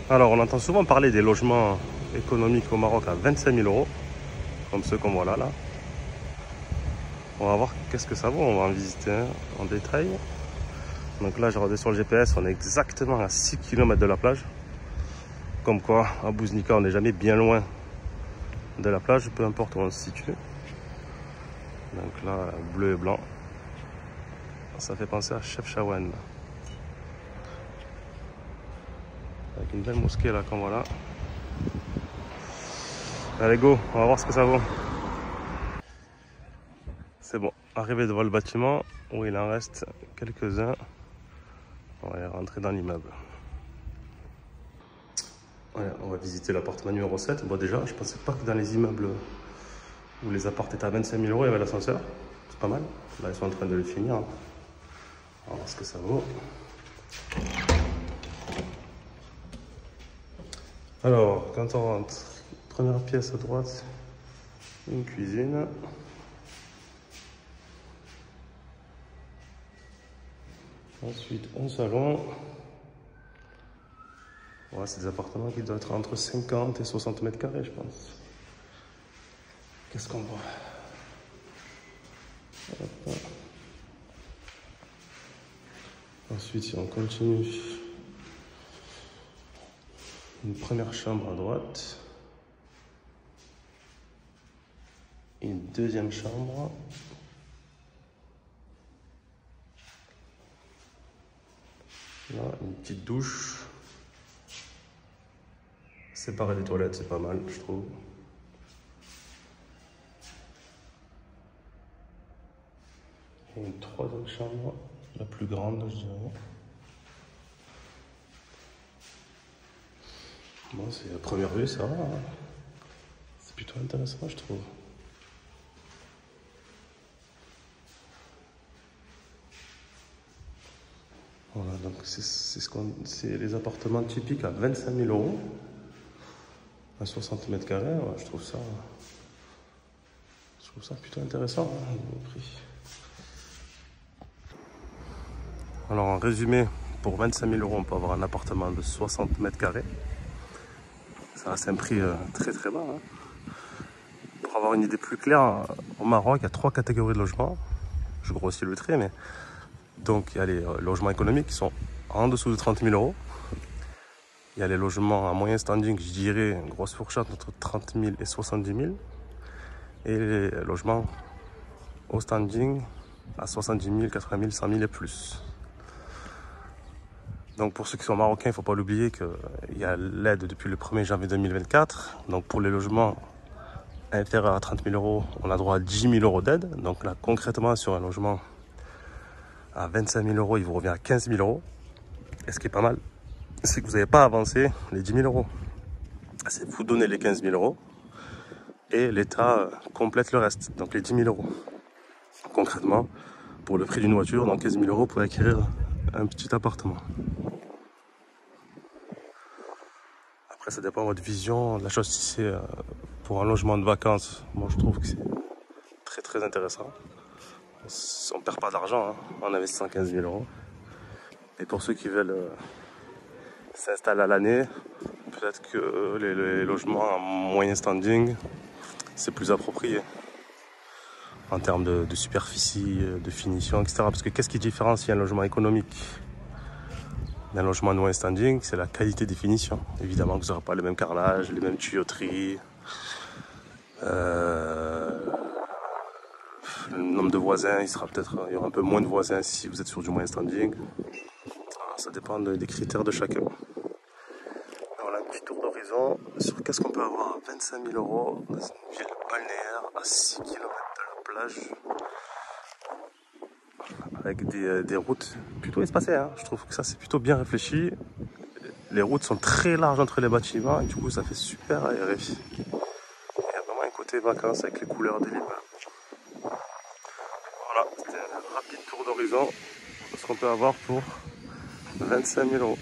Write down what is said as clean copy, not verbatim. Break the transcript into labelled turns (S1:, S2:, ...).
S1: Alors, on entend souvent parler des logements économiques au Maroc à 25 000 euros, comme ceux qu'on voit là. On va voir qu'est-ce que ça vaut, on va en visiter un en détail. Donc là, j'ai regardé sur le GPS, on est exactement à 6 km de la plage. Comme quoi, à Bouznika, on n'est jamais bien loin de la plage, peu importe où on se situe. Donc là, bleu et blanc. Ça fait penser à Chefchaouen. Avec une belle mosquée là, comme voilà. Allez go, on va voir ce que ça vaut. C'est bon, arrivé devant le bâtiment, où il en reste quelques-uns. On va rentrer dans l'immeuble. Ouais, on va visiter l'appartement numéro 7. Bon déjà, je pensais pas que dans les immeubles où les apparts étaient à 25 000 euros, il y avait l'ascenseur. C'est pas mal. Là, ils sont en train de le finir. On va voir ce que ça vaut. Alors, quand on rentre, première pièce à droite, une cuisine. Ensuite, un salon. Ouais, c'est des appartements qui doivent être entre 50 et 60 mètres carrés, je pense. Qu'est-ce qu'on voit? Hop. Ensuite, si on continue, une première chambre à droite. Une deuxième chambre. Là, une petite douche. Séparer les toilettes, c'est pas mal, je trouve. Et une troisième chambre, la plus grande, je dirais. Bon, c'est la première vue, ça va. Hein. C'est plutôt intéressant, je trouve. Voilà, donc c'est les appartements typiques à 25 000 euros. À 60 mètres carrés, ouais, je trouve ça plutôt intéressant, hein, le prix. Alors en résumé, pour 25 000 euros, on peut avoir un appartement de 60 mètres carrés. Ça reste un prix très très bas. Hein. Pour avoir une idée plus claire, au Maroc, il y a 3 catégories de logements. Je grossis le trait, mais donc il y a les logements économiques qui sont en dessous de 30 000 euros. Il y a les logements à moyen standing, je dirais, une grosse fourchette entre 30 000 et 70 000. Et les logements au standing à 70 000, 80 000, 100 000 et plus. Donc pour ceux qui sont marocains, il ne faut pas l'oublier qu'il y a l'aide depuis le 1er janvier 2024. Donc pour les logements inférieurs à 30 000 euros, on a droit à 10 000 euros d'aide. Donc là, concrètement, sur un logement à 25 000 euros, il vous revient à 15 000 euros. Et ce qui est pas mal, c'est que vous n'avez pas avancé les 10 000 euros. C'est vous donner les 15 000 euros et l'État complète le reste, donc les 10 000 euros. Concrètement, pour le prix d'une voiture, donc 15 000 euros pour acquérir un petit appartement. Après, ça dépend de votre vision de la chose. Si c'est pour un logement de vacances, moi je trouve que c'est très très intéressant. On ne perd pas d'argent hein, en investissant 15 000 euros. Et pour ceux qui veulent s'installer à l'année, peut-être que les logements en moyen standing, c'est plus approprié en termes de superficie, de finition, etc. Parce que qu'est-ce qui différencie un logement économique d'un logement de moyen standing? C'est la qualité des finitions. Évidemment que vous n'aurez pas le même carrelage, les mêmes tuyauteries, le nombre de voisins, il y aura un peu moins de voisins si vous êtes sur du moyen standing. Alors, ça dépend des critères de chacun. Voilà un petit tour d'horizon sur qu'est-ce qu'on peut avoir à 25 000 euros dans une ville balnéaire à 6 km de la plage. Avec des routes plutôt espacées. Hein. Je trouve que ça c'est plutôt bien réfléchi. Les routes sont très larges entre les bâtiments et du coup ça fait super aéré. Il y a vraiment un côté vacances avec les couleurs des l'immeuble. Voilà, c'était un rapide tour d'horizon de ce qu'on peut avoir pour 25 000 euros.